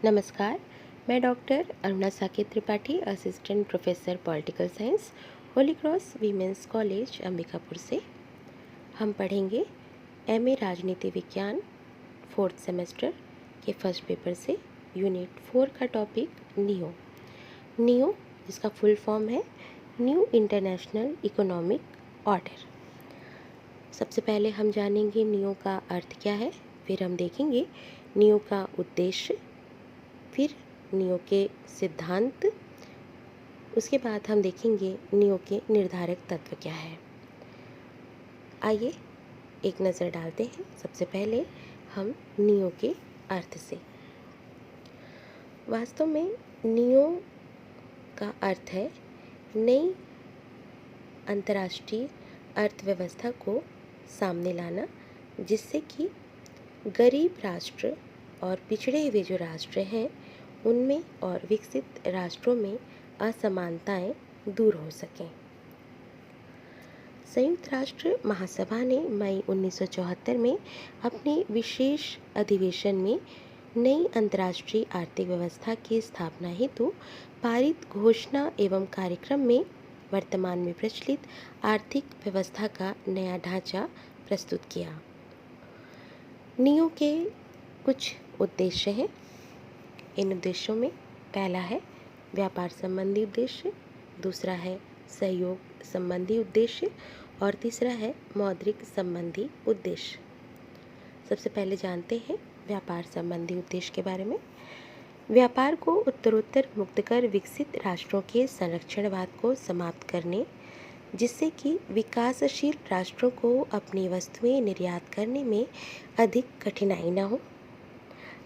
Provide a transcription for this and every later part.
नमस्कार। मैं doctor Aruna Saket Tripathi, assistant professor political science, Holi cross women's college Ambikapur से। हम पढ़ेंगे एमए राजनीति विज्ञान 4th सेमेस्टर के फर्स्ट पेपर से यूनिट 4 का टॉपिक नियो, जिसका फुल फॉर्म है न्यू इंटरनेशनल इकोनॉमिक ऑर्डर। सबसे पहले हम जानेंगे नियो का अर्थ क्या है, फिर हम देखेंगे नियो का उद्देश्य, फिर नियो के सिद्धांत, उसके बाद हम देखेंगे नियो के निर्धारक तत्व क्या है। आइए एक नज़र डालते हैं सबसे पहले हम नियो के अर्थ से। वास्तव में नियो का अर्थ है नई अंतर्राष्ट्रीय अर्थव्यवस्था को सामने लाना, जिससे कि गरीब राष्ट्र और पिछड़े हुए जो राष्ट्र हैं उनमें और विकसित राष्ट्रों में असमानताएं दूर हो सकें। संयुक्त राष्ट्र महासभा ने मई 1974 में अपने विशेष अधिवेशन में नई अंतर्राष्ट्रीय आर्थिक व्यवस्था की स्थापना हेतु पारित घोषणा एवं कार्यक्रम में वर्तमान में प्रचलित आर्थिक व्यवस्था का नया ढांचा प्रस्तुत किया। नियो के कुछ उद्देश्य हैं। इन उद्देश्यों में पहला है व्यापार संबंधी उद्देश्य, दूसरा है सहयोग संबंधी उद्देश्य और तीसरा है मौद्रिक संबंधी उद्देश्य। सबसे पहले जानते हैं व्यापार संबंधी उद्देश्य के बारे में। व्यापार को उत्तरोत्तर मुक्त कर विकसित राष्ट्रों के संरक्षणवाद को समाप्त करने, जिससे कि विकासशील राष्ट्रों को अपनी वस्तुएं निर्यात करने में अधिक कठिनाई न हो।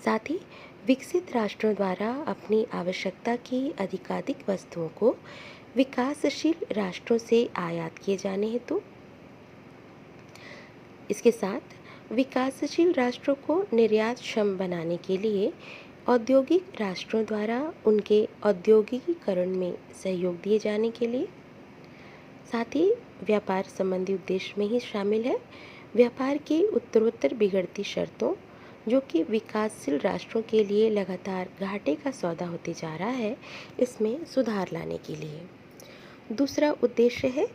साथ ही विकसित राष्ट्रों द्वारा अपनी आवश्यकता की अधिकाधिक वस्तुओं को विकासशील राष्ट्रों से आयात किए जाने हेतु, इसके साथ विकासशील राष्ट्रों को निर्यातक्षम बनाने के लिए औद्योगिक राष्ट्रों द्वारा उनके औद्योगिकीकरण में सहयोग दिए जाने के लिए, साथ ही व्यापार संबंधी उद्देश्य में ही शामिल है व्यापार की उत्तरोत्तर बिगड़ती शर्तों, जो कि विकासशील राष्ट्रों के लिए लगातार घाटे का सौदा होते जा रहा है, इसमें सुधार लाने के लिए। दूसरा उद्देश्य है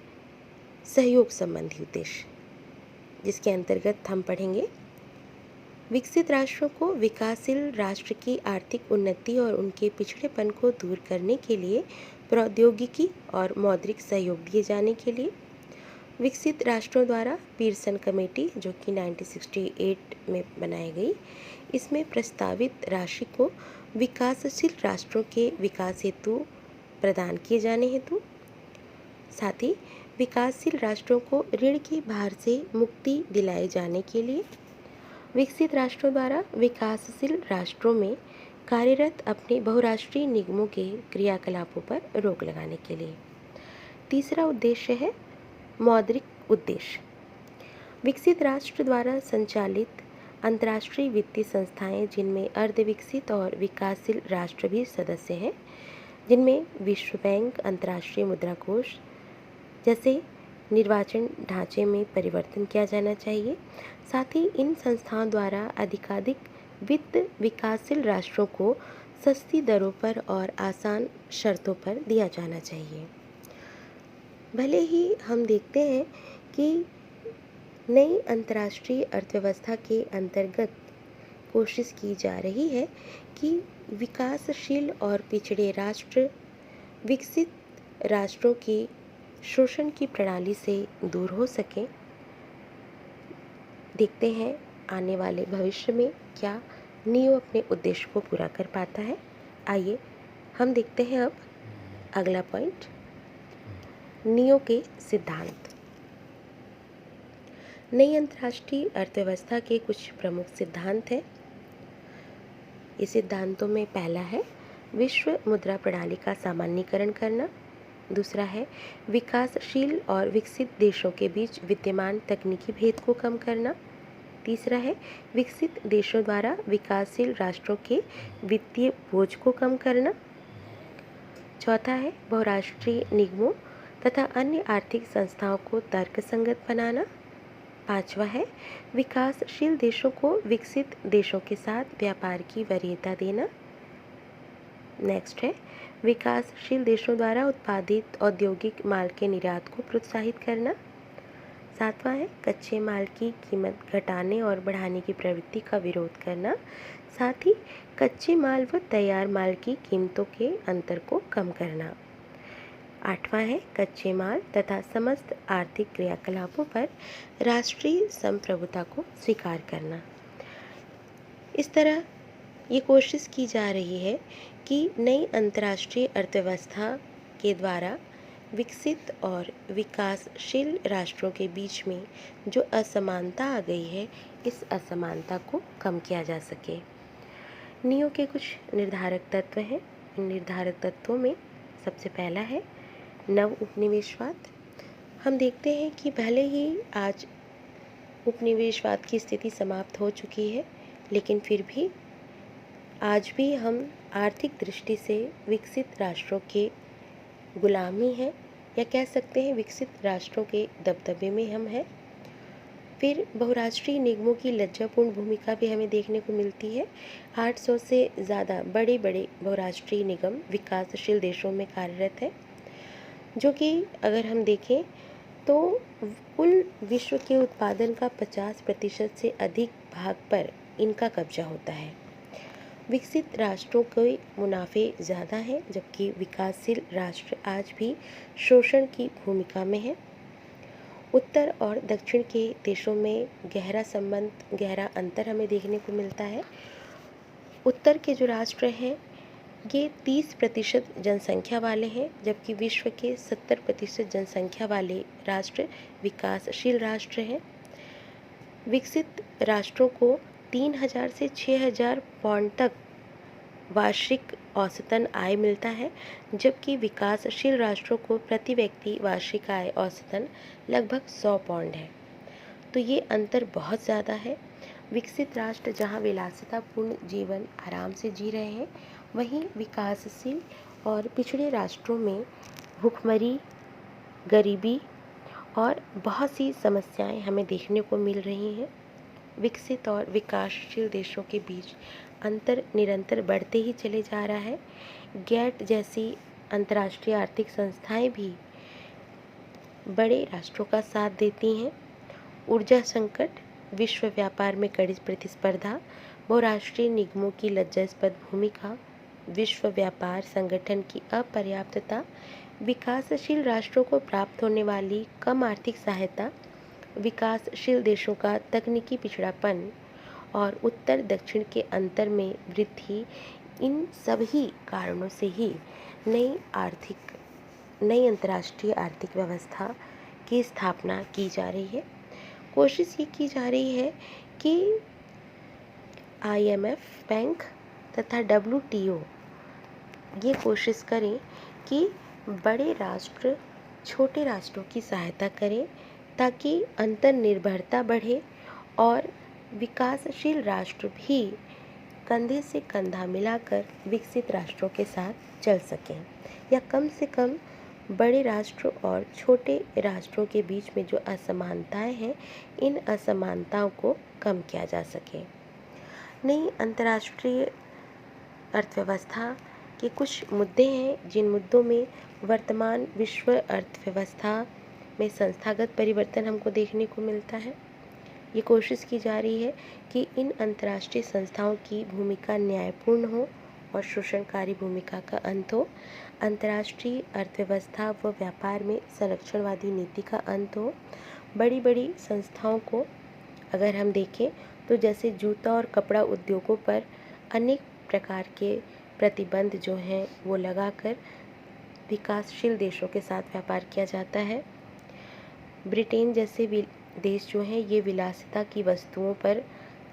सहयोग संबंधी उद्देश्य, जिसके अंतर्गत हम पढ़ेंगे विकसित राष्ट्रों को विकासशील राष्ट्र की आर्थिक उन्नति और उनके पिछड़ेपन को दूर करने के लिए प्रौद्योगिकी और मौद्रिक सहयोग दिए जाने के लिए। विकसित राष्ट्रों द्वारा पीरसन कमेटी, जो कि 1968 में बनाई गई, इसमें प्रस्तावित राशि को विकासशील राष्ट्रों के विकास हेतु प्रदान किए जाने हेतु, साथ ही विकासशील राष्ट्रों को ऋण की भार से मुक्ति दिलाए जाने के लिए, विकसित राष्ट्रों द्वारा विकासशील राष्ट्रों में कार्यरत अपने बहुराष्ट्रीय निगमों के क्रियाकलापों पर रोक लगाने के लिए। तीसरा उद्देश्य है मौद्रिक उद्देश्य। विकसित राष्ट्र द्वारा संचालित अंतर्राष्ट्रीय वित्तीय संस्थाएं, जिनमें अर्धविकसित और विकासशील राष्ट्र भी सदस्य हैं, जिनमें विश्व बैंक, अंतर्राष्ट्रीय मुद्रा कोष जैसे निर्वाचन ढांचे में परिवर्तन किया जाना चाहिए। साथ ही इन संस्थाओं द्वारा अधिकाधिक वित्त विकासशील राष्ट्रों को सस्ती दरों पर और आसान शर्तों पर दिया जाना चाहिए। भले ही हम देखते हैं कि नई अंतर्राष्ट्रीय अर्थव्यवस्था के अंतर्गत कोशिश की जा रही है कि विकासशील और पिछड़े राष्ट्र विकसित राष्ट्रों की शोषण की प्रणाली से दूर हो सकें। देखते हैं आने वाले भविष्य में क्या नियो अपने उद्देश्य को पूरा कर पाता है। आइए हम देखते हैं अब अगला पॉइंट, नियो के सिद्धांत। नई अंतर्राष्ट्रीय अर्थव्यवस्था के कुछ प्रमुख सिद्धांत हैं। इस सिद्धांतों में पहला है विश्व मुद्रा प्रणाली का सामान्यीकरण करना, दूसरा है विकासशील और विकसित देशों के बीच विद्यमान तकनीकी भेद को कम करना, तीसरा है विकसित देशों द्वारा विकासशील राष्ट्रों के वित्तीय बोझ को कम करना, चौथा है बहुराष्ट्रीय निगमों तथा अन्य आर्थिक संस्थाओं को तर्कसंगत बनाना, पांचवा है विकासशील देशों को विकसित देशों के साथ व्यापार की वरीयता देना, नेक्स्ट है विकासशील देशों द्वारा उत्पादित औद्योगिक माल के निर्यात को प्रोत्साहित करना। सातवां है कच्चे माल की कीमत घटाने और बढ़ाने की प्रवृत्ति का विरोध करना, साथ ही कच्चे माल व तैयार माल की कीमतों के अंतर को कम करना। आठवां है कच्चे माल तथा समस्त आर्थिक क्रियाकलापों पर राष्ट्रीय संप्रभुता को स्वीकार करना। इस तरह ये कोशिश की जा रही है कि नई अंतर्राष्ट्रीय अर्थव्यवस्था के द्वारा विकसित और विकासशील राष्ट्रों के बीच में जो असमानता आ गई है, इस असमानता को कम किया जा सके। नियो के कुछ निर्धारक तत्व हैं। इन निर्धारक तत्वों में सबसे पहला है नव उपनिवेशवाद। हम देखते हैं कि भले ही आज उपनिवेशवाद की स्थिति समाप्त हो चुकी है, लेकिन फिर भी आज भी हम आर्थिक दृष्टि से विकसित राष्ट्रों के गुलामी हैं, या कह सकते हैं विकसित राष्ट्रों के दबदबे में हम हैं। फिर बहुराष्ट्रीय निगमों की लज्जापूर्ण भूमिका भी हमें देखने को मिलती है। 800 से ज़्यादा बड़े बड़े बहुराष्ट्रीय निगम विकासशील देशों में कार्यरत है, जो कि अगर हम देखें तो कुल विश्व के उत्पादन का 50% से अधिक भाग पर इनका कब्जा होता है। विकसित राष्ट्रों के मुनाफे ज़्यादा हैं, जबकि विकासशील राष्ट्र आज भी शोषण की भूमिका में है। उत्तर और दक्षिण के देशों में गहरा अंतर हमें देखने को मिलता है। उत्तर के जो राष्ट्र हैं ये 30% जनसंख्या वाले हैं, जबकि विश्व के 70% जनसंख्या वाले राष्ट्र विकासशील राष्ट्र हैं। विकसित राष्ट्रों को 3000 से 6000 पाउंड तक वार्षिक औसतन आय मिलता है, जबकि विकासशील राष्ट्रों को प्रति व्यक्ति वार्षिक आय औसतन लगभग 100 पाउंड है। तो ये अंतर बहुत ज़्यादा है। विकसित राष्ट्र जहाँ विलासितापूर्ण जीवन आराम से जी रहे हैं, वहीं विकासशील और पिछड़े राष्ट्रों में भूखमरी, गरीबी और बहुत सी समस्याएं हमें देखने को मिल रही हैं। विकसित और विकासशील देशों के बीच अंतर निरंतर बढ़ते ही चले जा रहा है। गैट जैसी अंतर्राष्ट्रीय आर्थिक संस्थाएं भी बड़े राष्ट्रों का साथ देती हैं। ऊर्जा संकट, विश्व व्यापार में कड़ी प्रतिस्पर्धा, बहुराष्ट्रीय निगमों की लज्जास्पद भूमिका, विश्व व्यापार संगठन की अपर्याप्तता, विकासशील राष्ट्रों को प्राप्त होने वाली कम आर्थिक सहायता, विकासशील देशों का तकनीकी पिछड़ापन और उत्तर दक्षिण के अंतर में वृद्धि, इन सभी कारणों से ही नई अंतर्राष्ट्रीय आर्थिक व्यवस्था की स्थापना की जा रही है। कोशिश ये की जा रही है कि IMF बैंक तथा WTO ये कोशिश करें कि बड़े राष्ट्र छोटे राष्ट्रों की सहायता करें, ताकि अंतर्निर्भरता बढ़े और विकासशील राष्ट्र भी कंधे से कंधा मिलाकर विकसित राष्ट्रों के साथ चल सकें, या कम से कम बड़े राष्ट्र और छोटे राष्ट्रों के बीच में जो असमानताएं हैं, इन असमानताओं को कम किया जा सके। नई अंतर्राष्ट्रीय अर्थव्यवस्था के कुछ मुद्दे हैं, जिन मुद्दों में वर्तमान विश्व अर्थव्यवस्था में संस्थागत परिवर्तन हमको देखने को मिलता है। ये कोशिश की जा रही है कि इन अंतर्राष्ट्रीय संस्थाओं की भूमिका न्यायपूर्ण हो और शोषणकारी भूमिका का अंत हो। अंतर्राष्ट्रीय अर्थव्यवस्था व व्यापार में संरक्षणवादी नीति का अंत हो। बड़ी बड़ी संस्थाओं को अगर हम देखें तो जैसे जूता और कपड़ा उद्योगों पर अनेक प्रकार के प्रतिबंध जो हैं वो लगाकर विकासशील देशों के साथ व्यापार किया जाता है। ब्रिटेन जैसे देश जो हैं ये विलासिता की वस्तुओं पर,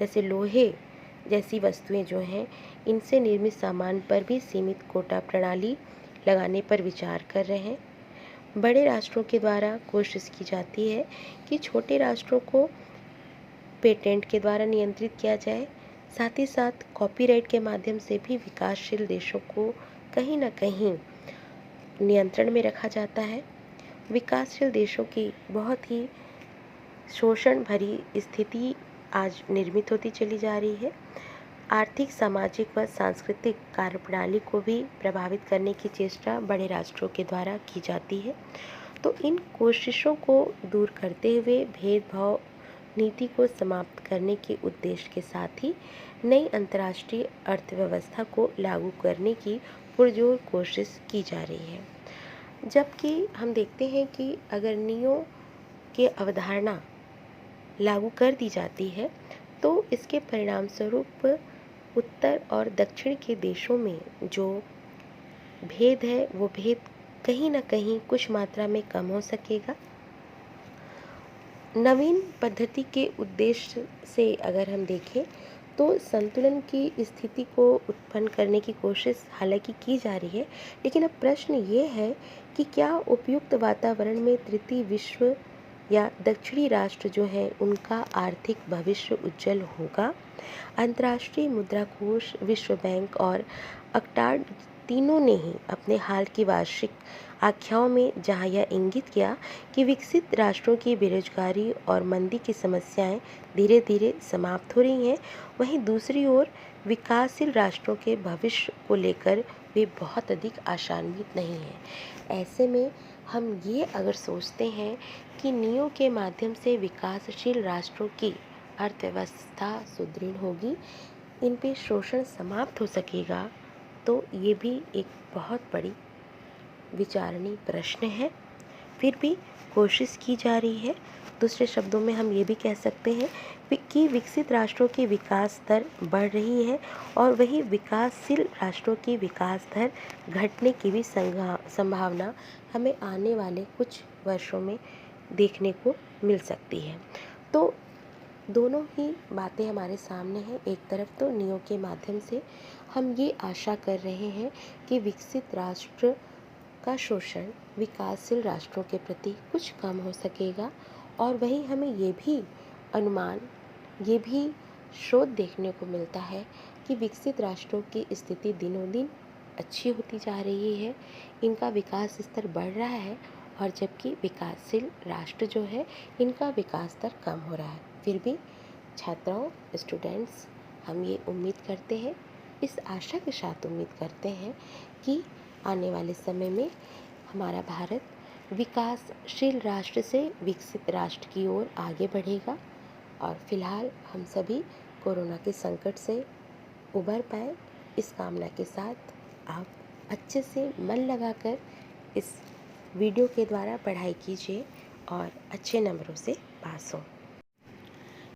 जैसे लोहे जैसी वस्तुएं जो हैं, इनसे निर्मित सामान पर भी सीमित कोटा प्रणाली लगाने पर विचार कर रहे हैं। बड़े राष्ट्रों के द्वारा कोशिश की जाती है कि छोटे राष्ट्रों को पेटेंट के द्वारा नियंत्रित किया जाए। साथ ही साथ कॉपीराइट के माध्यम से भी विकासशील देशों को कहीं ना कहीं नियंत्रण में रखा जाता है। विकासशील देशों की बहुत ही शोषण भरी स्थिति आज निर्मित होती चली जा रही है। आर्थिक, सामाजिक व सांस्कृतिक कार्यप्रणाली को भी प्रभावित करने की चेष्टा बड़े राष्ट्रों के द्वारा की जाती है। तो इन कोशिशों को दूर करते हुए भेदभाव नीति को समाप्त करने के उद्देश्य के साथ ही नई अंतर्राष्ट्रीय अर्थव्यवस्था को लागू करने की पुरजोर कोशिश की जा रही है। जबकि हम देखते हैं कि अगर नियों की अवधारणा लागू कर दी जाती है तो इसके परिणाम स्वरूप उत्तर और दक्षिण के देशों में जो भेद है वो भेद कहीं ना कहीं कुछ मात्रा में कम हो सकेगा। नवीन पद्धति के उद्देश्य से अगर हम देखें तो संतुलन की स्थिति को उत्पन्न करने की कोशिश हालांकि की जा रही है, लेकिन अब प्रश्न ये है कि क्या उपयुक्त वातावरण में तृतीय विश्व या दक्षिणी राष्ट्र जो हैं उनका आर्थिक भविष्य उज्जवल होगा। अंतर्राष्ट्रीय मुद्रा कोष, विश्व बैंक और अक्टाड तीनों ने ही अपने हाल की वार्षिक आख्याओं में जहां यह इंगित किया कि विकसित राष्ट्रों की बेरोजगारी और मंदी की समस्याएं धीरे धीरे समाप्त हो रही हैं, वहीं दूसरी ओर विकासशील राष्ट्रों के भविष्य को लेकर वे बहुत अधिक आशान्वित नहीं हैं। ऐसे में हम ये अगर सोचते हैं कि नियों के माध्यम से विकासशील राष्ट्रों की अर्थव्यवस्था सुदृढ़ होगी, इन पे शोषण समाप्त हो सकेगा, तो ये भी एक बहुत बड़ी विचारणीय प्रश्न है। फिर भी कोशिश की जा रही है। दूसरे शब्दों में हम ये भी कह सकते हैं कि विकसित राष्ट्रों की विकास दर बढ़ रही है और वही विकासशील राष्ट्रों की विकास दर घटने की भी संभावना हमें आने वाले कुछ वर्षों में देखने को मिल सकती है। तो दोनों ही बातें हमारे सामने हैं। एक तरफ तो नियों के माध्यम से हम ये आशा कर रहे हैं कि विकसित राष्ट्र का शोषण विकासशील राष्ट्रों के प्रति कुछ कम हो सकेगा, और वहीं हमें ये भी अनुमान, ये भी शोध देखने को मिलता है कि विकसित राष्ट्रों की स्थिति दिनों दिन अच्छी होती जा रही है, इनका विकास स्तर बढ़ रहा है, और जबकि विकासशील राष्ट्र जो है इनका विकास दर कम हो रहा है। फिर भी छात्राओं, स्टूडेंट्स, हम ये उम्मीद करते हैं, इस आशा के साथ उम्मीद करते हैं कि आने वाले समय में हमारा भारत विकासशील राष्ट्र से विकसित राष्ट्र की ओर आगे बढ़ेगा, और फिलहाल हम सभी कोरोना के संकट से उबर पाए, इस कामना के साथ आप अच्छे से मन लगाकर इस वीडियो के द्वारा पढ़ाई कीजिए और अच्छे नंबरों से पास हों।